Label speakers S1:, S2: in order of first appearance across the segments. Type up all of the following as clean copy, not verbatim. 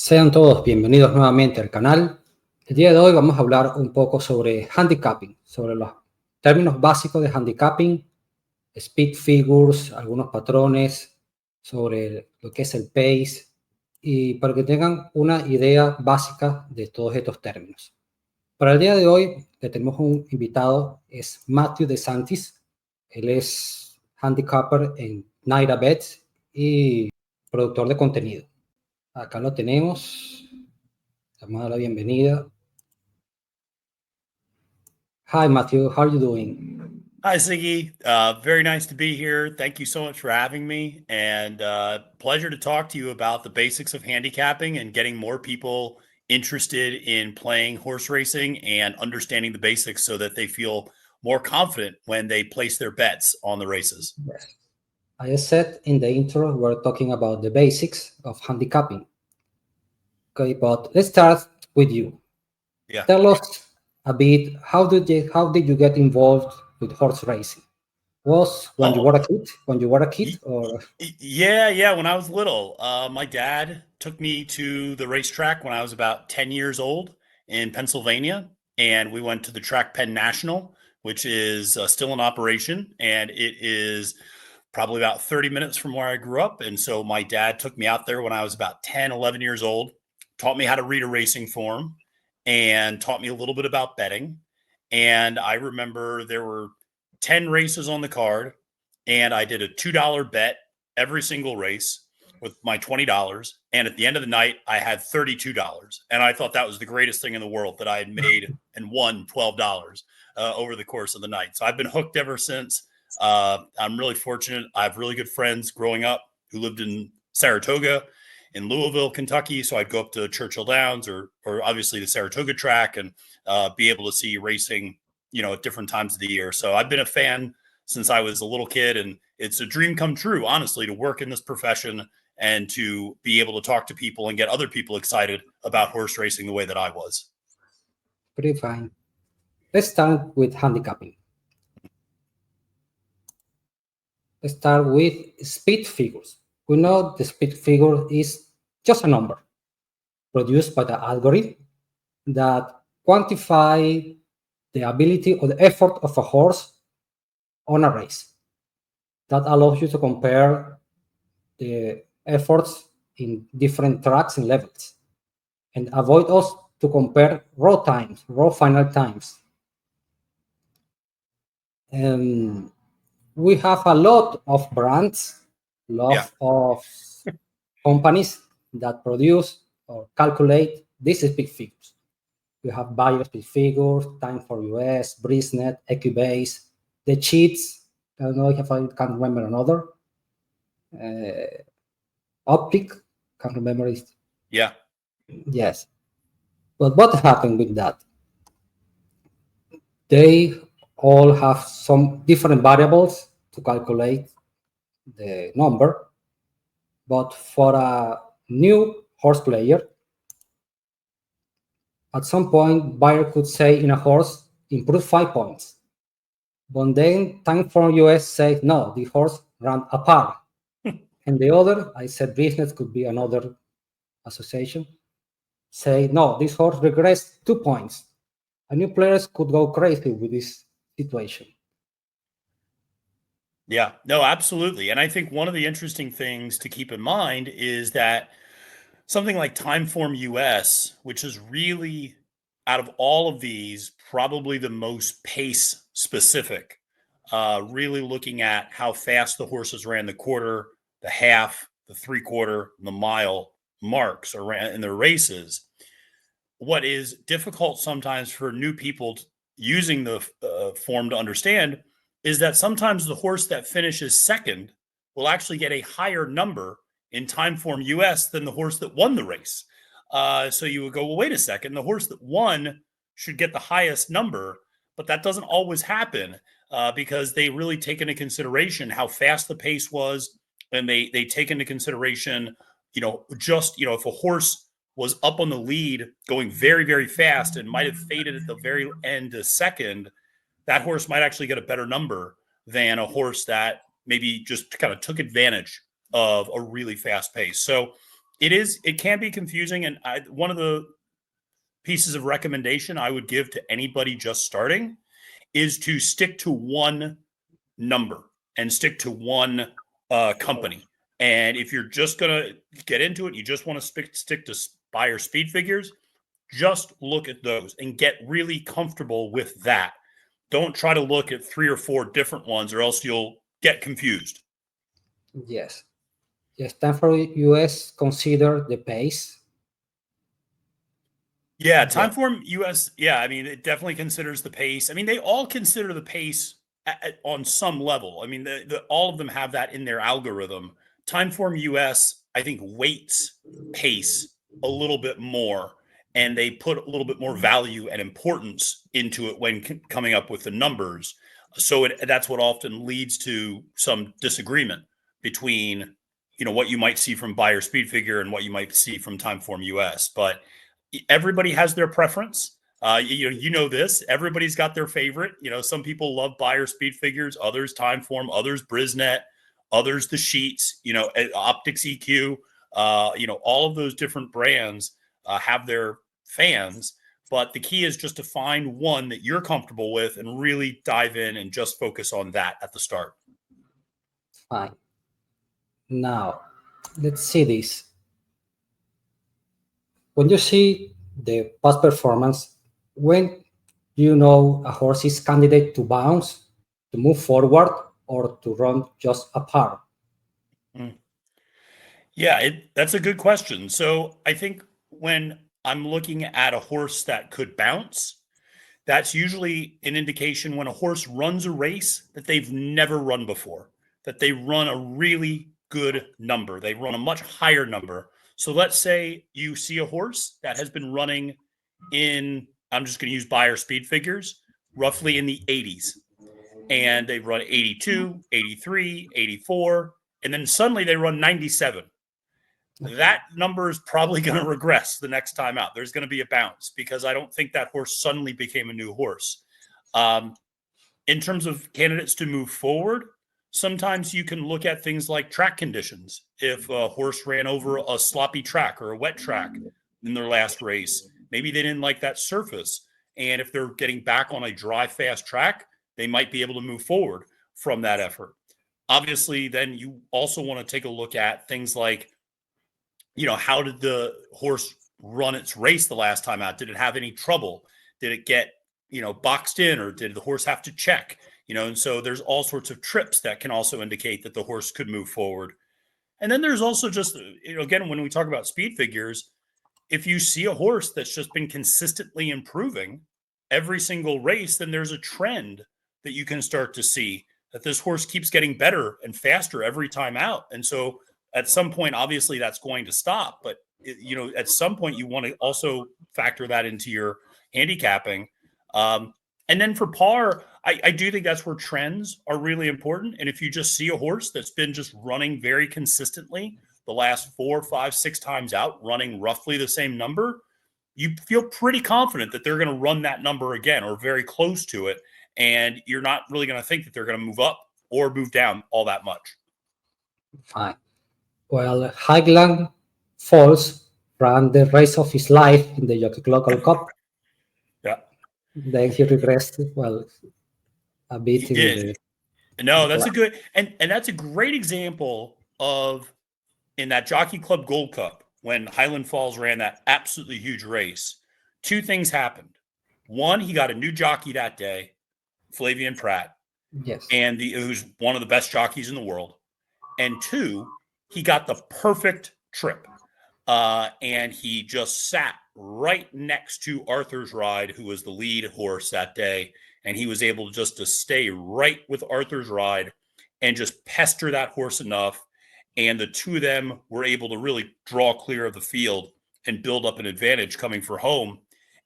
S1: Sean todos bienvenidos nuevamente al canal. El día de hoy vamos a hablar un poco sobre handicapping, sobre los términos básicos de handicapping, speed figures, algunos patrones, sobre lo que es el pace, y para que tengan una idea básica de todos estos términos. Para el día de hoy le tenemos un invitado, es Matthew DeSantis. Él es handicapper en Naira Bets y productor de contenido. Acá lo tenemos. Vamos a dar la bienvenida. Hi, Matthew. How are you doing?
S2: Hi, Siggy. Very nice to be here. Thank you so much for having me, and pleasure to talk to you about the basics of handicapping and getting more people interested in playing horse racing and understanding the basics so that they feel more confident when they place their bets on the races.
S1: Yes. I said in the intro, we're talking about the basics of handicapping. Okay, but let's start with you.
S2: Yeah.
S1: Tell us a bit, how did you get involved with horse racing? Was when you were a kid, or?
S2: Yeah. When I was little, my dad took me to the racetrack when I was about 10 years old in Pennsylvania, and we went to the Track Penn National, which is still in operation, and it is probably about 30 minutes from where I grew up. And so my dad took me out there when I was about 10, 11 years old, taught me how to read a racing form, and taught me a little bit about betting. And I remember there were 10 races on the card, and I did a $2 bet every single race with my $20. And at the end of the night, I had $32. And I thought that was the greatest thing in the world, that I had made and won $12 over the course of the night. So I've been hooked ever since. I'm really fortunate. I have really good friends growing up who lived in Saratoga, in Louisville, Kentucky. So I'd go up to Churchill Downs or obviously the Saratoga track and be able to see racing, at different times of the year. So I've been a fan since I was a little kid, and it's a dream come true, honestly, to work in this profession and to be able to talk to people and get other people excited about horse racing the way that I was.
S1: Pretty fine. Let's start with handicapping. Let's start with speed figures. We know the speed figure is just a number produced by the algorithm that quantify the ability or the effort of a horse on a race. That allows you to compare the efforts in different tracks and levels, and avoid us to compare raw final times. We have a lot of brands, of companies that produce or calculate these speed figures. We have Bio Speed Figures, Time for US, Brisnet, Equibase, the cheats. I don't know if I can remember another. Optic, can't remember it.
S2: Yeah.
S1: Yes. But what happened with that? They all have some different variables to calculate the number. But for a new horse player, at some point, buyer could say in a horse, improve 5 points. But then Time for US said, no, the horse ran a par. And the other, I said business could be another association, say, no, this horse regressed 2 points. And new players could go crazy with this situation.
S2: Yeah, no, absolutely. And I think one of the interesting things to keep in mind is that something like Timeform US, which is really, out of all of these, probably the most pace specific, really looking at how fast the horses ran the quarter, the half, the 3/4, the mile marks or ran in their races. What is difficult sometimes for new people using the form to understand is that sometimes the horse that finishes second will actually get a higher number in Timeform US than the horse that won the race. So you would go, well, wait a second, the horse that won should get the highest number, but that doesn't always happen because they really take into consideration how fast the pace was, and they take into consideration, if a horse was up on the lead going very, very fast and might have faded at the very end to second, that horse might actually get a better number than a horse that maybe just kind of took advantage of a really fast pace. So It can be confusing. And one of the pieces of recommendation I would give to anybody just starting is to stick to one number and stick to one company. And if you're just going to get into it, you just want to stick to buyer speed figures, just look at those and get really comfortable with that. Don't try to look at 3 or 4 different ones, or else you'll get confused.
S1: Yes. Time for US consider the pace.
S2: Yeah, Timeform US. Yeah, I mean, it definitely considers the pace. I mean, they all consider the pace on some level. I mean, all of them have that in their algorithm. Timeform US, I think, weights pace a little bit more, and they put a little bit more value and importance into it when coming up with the numbers. So that's what often leads to some disagreement between, what you might see from buyer speed figure and what you might see from Timeform US. But everybody has their preference. You know this. Everybody's got their favorite. Some people love buyer speed figures, others Timeform, others Brisnet, others the sheets. Optics EQ. All of those different brands have their fans. But the key is just to find one that you're comfortable with and really dive in and just focus on that at the start.
S1: Fine. Now, let's see this. When you see the past performance, when you know a horse is candidate to bounce, to move forward, or to run just apart?
S2: Yeah, that's a good question. So I think when I'm looking at a horse that could bounce, that's usually an indication when a horse runs a race that they've never run before, that they run a really good number. They run a much higher number. So let's say you see a horse that has been running in, I'm just going to use buyer speed figures, roughly in the 80s. And they run 82, 83, 84, and then suddenly they run 97. That number is probably going to regress the next time out. There's going to be a bounce because I don't think that horse suddenly became a new horse. In terms of candidates to move forward, sometimes you can look at things like track conditions. If a horse ran over a sloppy track or a wet track in their last race, maybe they didn't like that surface. And if they're getting back on a dry, fast track, they might be able to move forward from that effort. Obviously, then you also want to take a look at things like, how did the horse run its race the last time out? Did it have any trouble? Did it get, boxed in, or did the horse have to check? And so there's all sorts of trips that can also indicate that the horse could move forward. And then there's also just, again, when we talk about speed figures, if you see a horse that's just been consistently improving every single race, then there's a trend that you can start to see that this horse keeps getting better and faster every time out. And so at some point, obviously, that's going to stop. But, at some point, you want to also factor that into your handicapping. And then for par, I do think that's where trends are really important. And if you just see a horse that's been just running very consistently the last 4, 5, 6 times out, running roughly the same number, you feel pretty confident that they're going to run that number again or very close to it. And you're not really going to think that they're going to move up or move down all that much.
S1: Fine. Well, Highland Falls ran the race of his life in the Jockey Local Cup.
S2: Yeah.
S1: Then he regressed, a bit.
S2: He did. No, that's a good, and that's a great example of, in that Jockey Club Gold Cup, when Highland Falls ran that absolutely huge race, 2 things happened. One, he got a new jockey that day, Flavian Pratt.
S1: Yes.
S2: And who's one of the best jockeys in the world. And 2, he got the perfect trip. And he just sat right next to Arthur's Ride, who was the lead horse that day. And he was able just to stay right with Arthur's Ride and just pester that horse enough. And the 2 of them were able to really draw clear of the field and build up an advantage coming for home.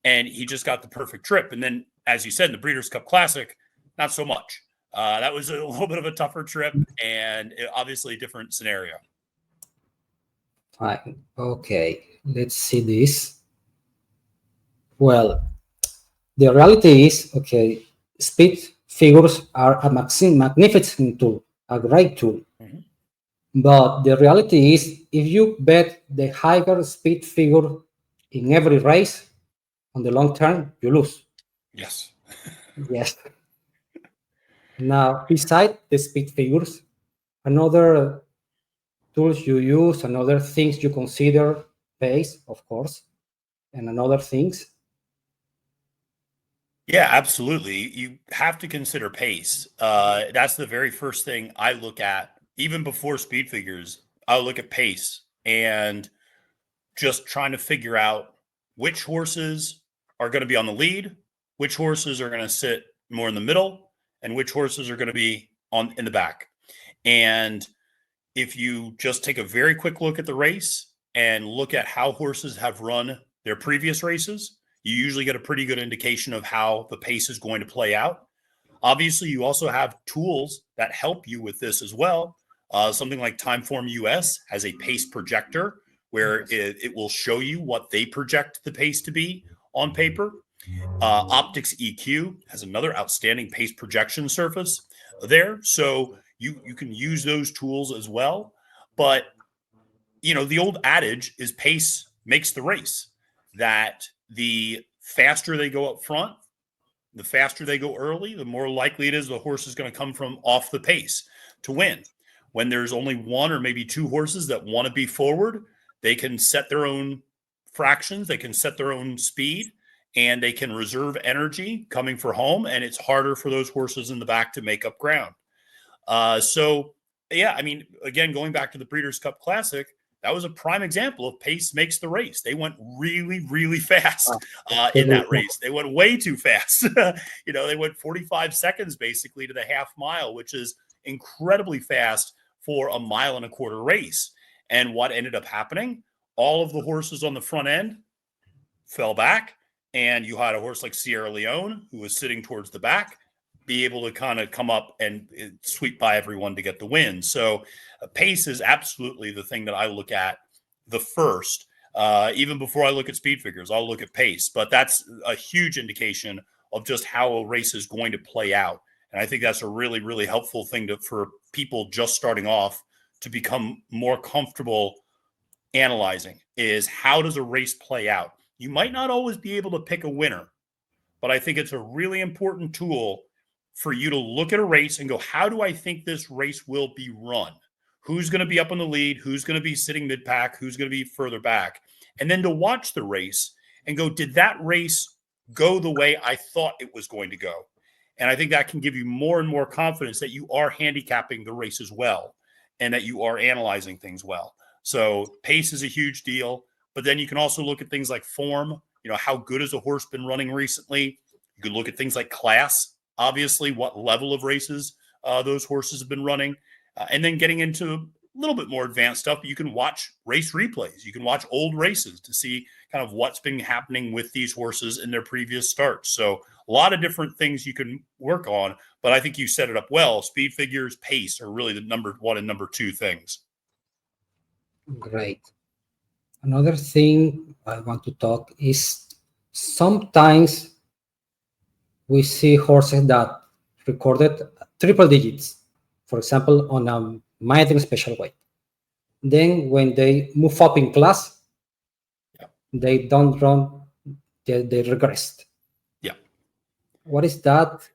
S2: And he just got the perfect trip. And then, as you said, in the Breeders' Cup Classic, not so much. That was a little bit of a tougher trip and obviously a different scenario.
S1: Fine. Okay, let's see this. Well, the reality is, speed figures are a magnificent tool, a great tool. Mm-hmm. But the reality is, if you bet the higher speed figure in every race, on the long term, you lose.
S2: Yes.
S1: Yes. Now, beside the speed figures, another tools you use, another things you consider, pace, of course, and another things.
S2: Yeah, absolutely. You have to consider pace. That's the very first thing I look at, even before speed figures. I'll look at pace and just trying to figure out which horses are going to be on the lead, which horses are going to sit more in the middle, and which horses are going to be on in the back. And if you just take a very quick look at the race and look at how horses have run their previous races, you usually get a pretty good indication of how the pace is going to play out. Obviously, you also have tools that help you with this as well. Something like Timeform US has a pace projector where it will show you what they project the pace to be on paper. Optics EQ has another outstanding pace projection surface there. So you can use those tools as well. But the old adage is pace makes the race. That the faster they go up front, the faster they go early, the more likely it is the horse is going to come from off the pace to win. When there's only one or maybe two horses that want to be forward, they can set their own fractions, they can set their own speed, and they can reserve energy coming for home. And it's harder for those horses in the back to make up ground. Yeah, I mean, again, going back to the Breeders' Cup Classic, that was a prime example of pace makes the race. They went really, really fast in that race. They went way too fast. They went 45 seconds basically to the half mile, which is incredibly fast for a 1.25 mile race. And what ended up happening? All of the horses on the front end fell back, and you had a horse like Sierra Leone, who was sitting towards the back, be able to kind of come up and sweep by everyone to get the win. So pace is absolutely the thing that I look at the first. Even before I look at speed figures, I'll look at pace. But that's a huge indication of just how a race is going to play out. And I think that's a really, really helpful thing for people just starting off to become more comfortable analyzing is how does a race play out? You might not always be able to pick a winner, but I think it's a really important tool for you to look at a race and go, how do I think this race will be run? Who's going to be up on the lead? Who's going to be sitting mid-pack? Who's going to be further back? And then to watch the race and go, did that race go the way I thought it was going to go? And I think that can give you more and more confidence that you are handicapping the race as well and that you are analyzing things well. So pace is a huge deal. But then you can also look at things like form. How good has a horse been running recently? You could look at things like class, obviously, what level of races those horses have been running. And then getting into a little bit more advanced stuff, you can watch race replays. You can watch old races to see kind of what's been happening with these horses in their previous starts. So a lot of different things you can work on. But I think you set it up well. Speed figures, pace are really the number one and number two things.
S1: Great. Another thing I want to talk is sometimes we see horses that recorded triple digits, for example, on a maiden special weight. Then when they move up in class, they don't run, they regressed.
S2: Yeah.
S1: What is that?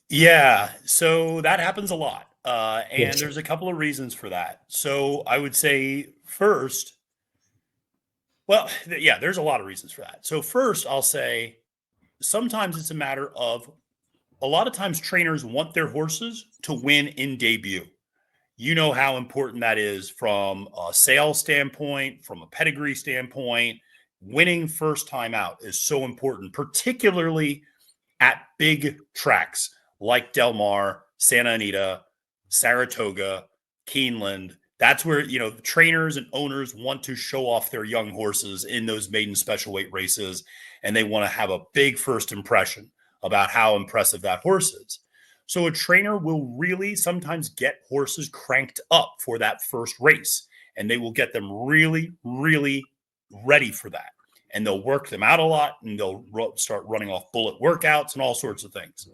S2: Yeah, so that happens a lot. And
S1: Yes.
S2: there's a couple of reasons for that. So I would say first, there's a lot of reasons for that. So first, I'll say sometimes it's a matter of a lot of times trainers want their horses to win in debut. You know how important that is from a sales standpoint, from a pedigree standpoint. Winning first time out is so important, particularly at big tracks like Del Mar, Santa Anita, Saratoga, Keeneland. That's where, trainers and owners want to show off their young horses in those maiden special weight races. And they want to have a big first impression about how impressive that horse is. So a trainer will really sometimes get horses cranked up for that first race. And they will get them really, really ready for that. And they'll work them out a lot, and they'll start running off bullet workouts and all sorts of things.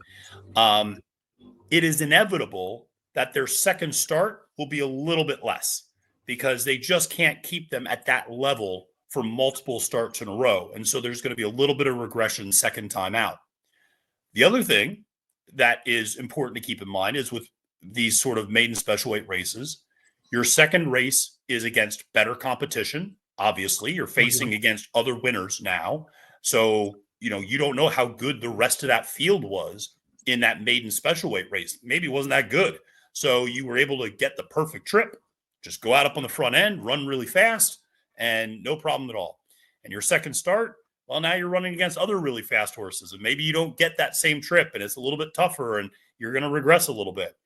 S2: It is inevitable that their second start will be a little bit less because they just can't keep them at that level for multiple starts in a row. And so there's going to be a little bit of regression second time out. The other thing that is important to keep in mind is with these sort of maiden special weight races, your second race is against better competition. Obviously, you're facing against other winners now. So, you don't know how good the rest of that field was in that maiden special weight race. Maybe it wasn't that good. So you were able to get the perfect trip. Just go out up on the front end, run really fast, and no problem at all. And your second start, well, now you're running against other really fast horses, and maybe you don't get that same trip, and it's a little bit tougher, and you're going to regress a little bit.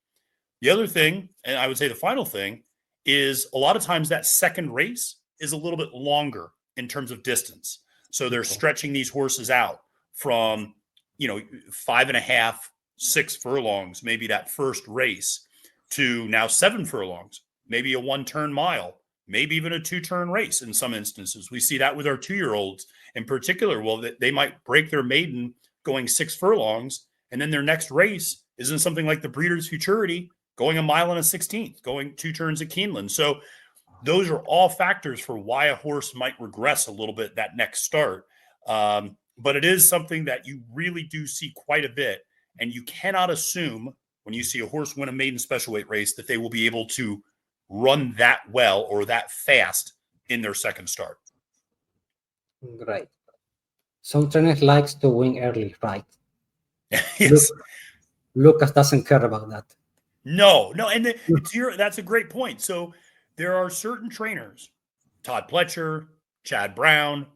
S2: The other thing, and I would say the final thing, is a lot of times that second race is a little bit longer in terms of distance. So they're stretching these horses out from, 5.5, 6 furlongs, maybe that first race, to now 7 furlongs, maybe a 1-turn mile, maybe even a 2-turn race in some instances. We see that with our 2-year-olds in particular. Well, they might break their maiden going 6 furlongs, and then their next race is in something like the Breeders' Futurity, going a mile and a 16th, going 2 turns at Keeneland. So those are all factors for why a horse might regress a little bit that next start. But it is something that you really do see quite a bit. And you cannot assume when you see a horse win a maiden special weight race that they will be able to run that well or that fast in their second start.
S1: Right. Some trainers likes to win early, right?
S2: Yes.
S1: Lucas doesn't care about that.
S2: No. And that's a great point. So there are certain trainers, Todd Pletcher, Chad Brown,